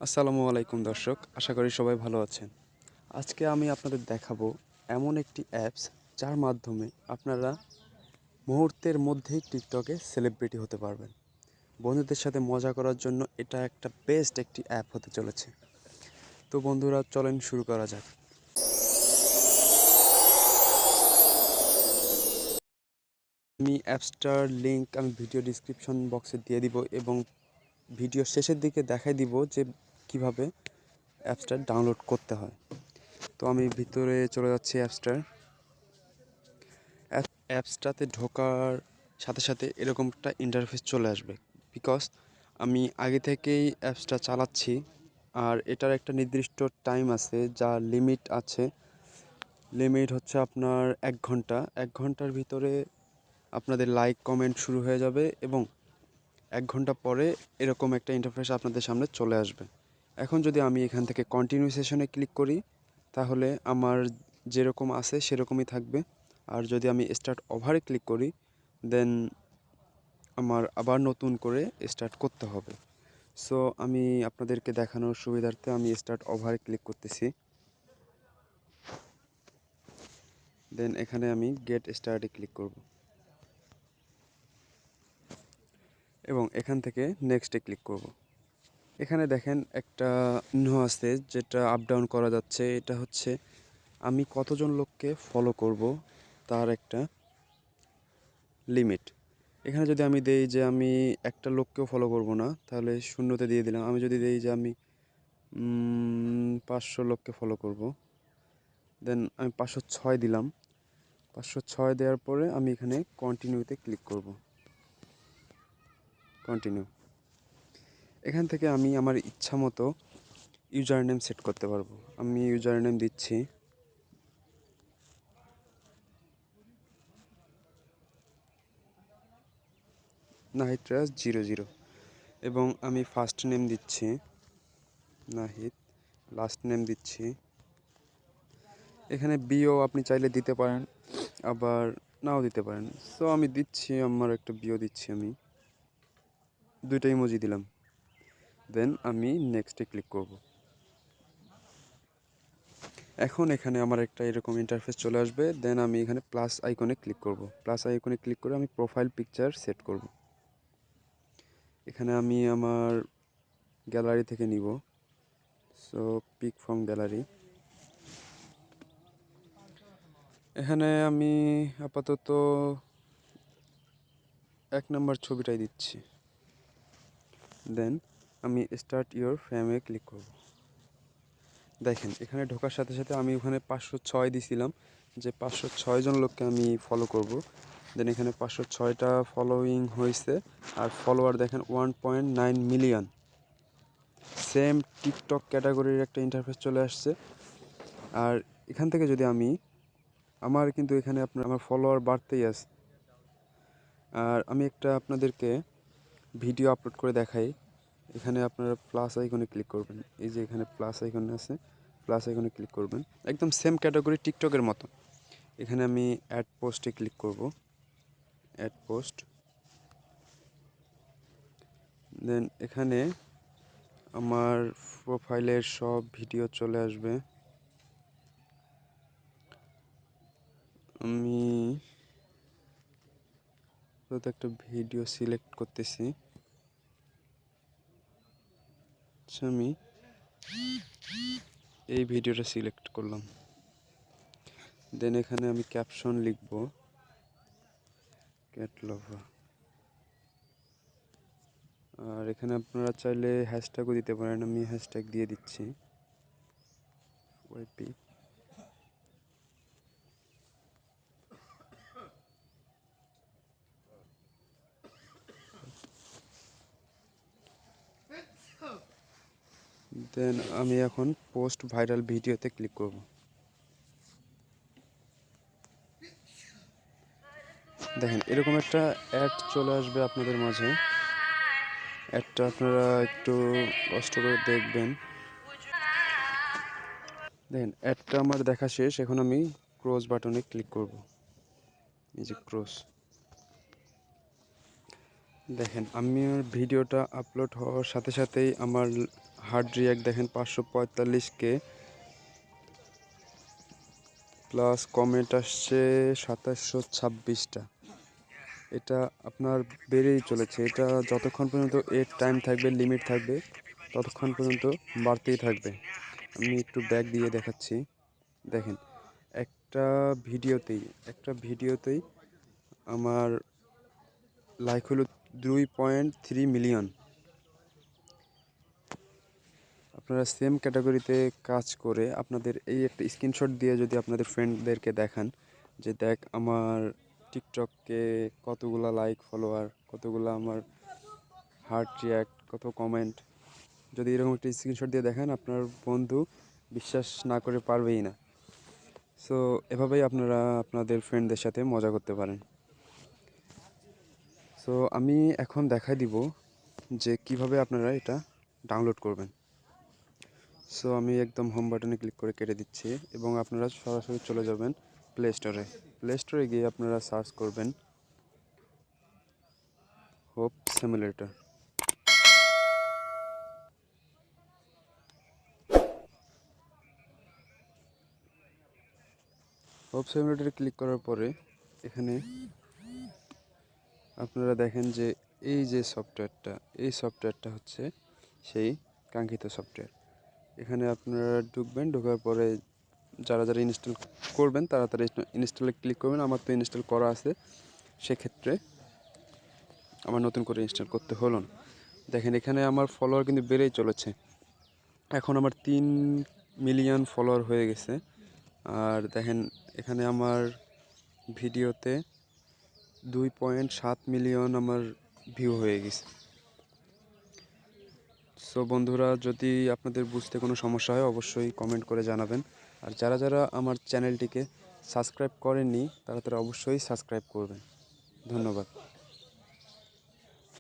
আসসালামু আলাইকুম দর্শক, আশা করি সবাই ভালো আছেন। আজকে আমি আপনাদের দেখাবো এমন একটি অ্যাপস যার মাধ্যমে আপনারা মুহূর্তের মধ্যেই টিকটকে সেলিব্রিটি হতে পারবেন। বন্ধুদের সাথে মজা করার জন্য এটা একটা বেস্ট একটি অ্যাপ হতে চলেছে। তো বন্ধুরা চলেন শুরু করা যাক। আমি অ্যাপসটার লিংক আমি ভিডিও ডিসক্রিপশন বক্সে দিয়ে দিব এবং ভিডিও শেষের দিকে দেখাই দিব যে কিভাবে অ্যাপসটা ডাউনলোড করতে হয়। তো আমি ভিতরে চলে যাচ্ছি অ্যাপসটাতে ঢোকার সাথে সাথে এরকম একটা ইন্টারফেস চলে আসবে, বিকজ আমি আগে থেকেই অ্যাপসটা চালাচ্ছি আর এটার একটা নির্দিষ্ট টাইম আছে, যা লিমিট আছে। লিমিট হচ্ছে আপনার 1 ঘন্টা। 1 ঘন্টার ভিতরে আপনাদের লাইক কমেন্ট শুরু হয়ে যাবে এবং 1 ঘন্টা পরে এরকম একটা ইন্টারফেস আপনাদের সামনে চলে আসবে। এখন যদি আমি এখান থেকে কন্টিনিউ সেশনে ক্লিক করি তাহলে আমার যেরকম আছে সেরকমই থাকবে। আর যদি আমি স্টার্ট ওভারে ক্লিক করি দেন আমার আবার নতুন করে স্টার্ট করতে হবে। সো আমি আপনাদেরকে দেখানোর সুবিধার্থে আমি স্টার্ট ওভারে ক্লিক করতেছি। দেন এখানে আমি গেট স্টার্টে ক্লিক করব এবং এখান থেকে নেক্সটে ক্লিক করব। এখানে দেখেন একটা চিহ্ন আছে যেটা আপ ডাউন করা যাচ্ছে। এটা হচ্ছে আমি কতজন লোককে ফলো করব তার একটা লিমিট। এখানে যদি আমি দেই যে আমি একটা লোককেও ফলো করব না, তাহলে শূন্যতে দিয়ে দিলাম। আমি যদি দেই যে আমি 500 লোককে ফলো করব, দেন আমি 506 দিলাম। 506 দেওয়ার পরে আমি এখানে কন্টিনিউতে ক্লিক করব। কন্টিনিউ। এখান থেকে আমি আমার ইচ্ছা মতো ইউজার নেম সেট করতে পারবো। আমি ইউজার নেম দিচ্ছি নাহিদ-00 এবং আমি ফার্স্ট নেম দিচ্ছি নাহিদ, লাস্ট নেম দিচ্ছি। এখানে বিও আপনি চাইলে দিতে পারেন, আবার নাও দিতে পারেন। সো আমি দিচ্ছি, আমার একটা বিও দিচ্ছি, আমি দুইটা ইমোজি দিলাম। দেন আমি নেক্সটে ক্লিক করব। এখন এখানে আমার একটা এরকম ইন্টারফেস চলে আসবে। দেন আমি এখানে প্লাস আইকনে ক্লিক করব। প্লাস আইকনে ক্লিক করে আমি প্রোফাইল পিকচার সেট করব। এখানে আমি আমার গ্যালারি থেকে নিব। So pick from gallery. এখানে আমি আপাতত 1 নম্বর ছবিটাই দিচ্ছি। দেন আমি স্টার্ট ইওর ফ্রেমে ক্লিক করব। দেখেন এখানে ঢোকার সাথে সাথে আমি ওখানে 506 দিছিলাম যে 506 জন লোককে আমি ফলো করব। দেন এখানে 506টা ফলোয়িং হয়েছে আর ফলোয়ার দেখেন 1.9 মিলিয়ন। সেম টিকটক ক্যাটাগরির একটা ইন্টারফেস চলে আসছে। আর এখান থেকে যদি আমি আমার কিন্তু এখানে আমার ফলোয়ার বাড়তেই আছে। আর আমি একটা আপনাদেরকে ভিডিও আপলোড করে দেখাই। এখানে আপনারা প্লাস আইকনে ক্লিক করবেন। এই যে এখানে প্লাস আইকন আছে, প্লাস আইকনে ক্লিক করবেন। একদম সেম ক্যাটাগরি টিকটকের মতো। এখানে আমি অ্যাড পোস্টে ক্লিক করব। Add post. দেন এখানে আমার প্রোফাইলের সব ভিডিও চলে আসবে। আমি একটা ভিডিও সিলেক্ট করতেছি। আচ্ছা, আমি এই ভিডিওটা সিলেক্ট করলাম। দেন এখানে আমি ক্যাপশন লিখব ক্যাট লাভার। আর এখানে আপনারা চাইলে হ্যাশট্যাগও দিতে পারেন। আমি হ্যাশট্যাগ দিয়ে দিচ্ছি ওয়াইপি। দেন আমি এখন পোস্ট ভাইরাল ভিডিওতে ক্লিক করব। দেখেন এরকম একটা অ্যাড চলে আসবে আপনাদের মাঝে। অ্যাডটা আপনারা একটু কষ্ট করে দেখবেন। দেখেন অ্যাডটা আমার দেখা শেষ। এখন আমি ক্রস বাটনে ক্লিক করব। এই যে ক্রস। দেখেন আমার ভিডিওটা আপলোড হওয়ার সাথে সাথেই আমার হার্ট রিয়াক্ট দেখেন 545K প্লাস কমেন্ট আসছে 2726টা। এটা আপনার বেড়েই চলেছে, এটা যতক্ষণ পর্যন্ত এর টাইম থাকবে, লিমিট থাকবে, ততক্ষণ পর্যন্ত বাড়তেই থাকবে। আমি একটু ব্যাক দিয়ে দেখাচ্ছি। দেখেন একটা ভিডিওতেই আমার লাইক হলো 2.3 মিলিয়ন। আপনারা সেম ক্যাটাগরিতে কাজ করে আপনাদের এই একটা স্ক্রিনশট দিয়ে যদি আপনাদের ফ্রেন্ডদেরকে দেখান যে দেখ আমার টিকটকে কতগুলা লাইক, ফলোয়ার, কতগুলা আমার হার্ট রিয়াক্ট, কত কমেন্ট, যদি এরকম একটা স্ক্রিনশট দিয়ে দেখেন আপনার বন্ধু বিশ্বাস না করে পারবেই না। সো এভাবেই আপনারা আপনাদের ফ্রেন্ডদের সাথে মজা করতে পারেন। সো আমি এখন দেখাই দিব যে কিভাবে আপনারা এটা ডাউনলোড করবেন। সো আমি একদম হোম বাটনে ক্লিক করে কেটে দিচ্ছি এবং আপনারা সরাসরি চলে যাবেন প্লে স্টোরে গিয়ে আপনারা সার্চ করবেন হোপ সিমুলেটর। হোপ সিমুলেটরে ক্লিক করার পরে এখানে আপনারা দেখেন যে এই যে সফটওয়্যারটা হচ্ছে সেই কাঙ্ক্ষিত সফটওয়্যার। এখানে আপনারা ঢোকার পরে যারা ইনস্টল করবেন তারা ইনস্টলে ক্লিক করবেন। আমার তো ইনস্টল করা আছে, সেক্ষেত্রে আমার নতুন করে ইনস্টল করতে হলো না। দেখেন এখানে আমার ফলোয়ার কিন্তু বেড়েই চলেছে, এখন আমার 3 মিলিয়ন ফলোয়ার হয়ে গেছে। আর দেখেন এখানে আমার ভিডিওতে 2.7 মিলিয়ন আমার ভিউ হয়ে গেছে। সো বন্ধুরা, যদি আপনাদের বুঝতে কোনো সমস্যা হয় অবশ্যই কমেন্ট করে জানাবেন। আর যারা আমার চ্যানেলটিকে সাবস্ক্রাইব করেননি তারা অবশ্যই সাবস্ক্রাইব করবেন। ধন্যবাদ।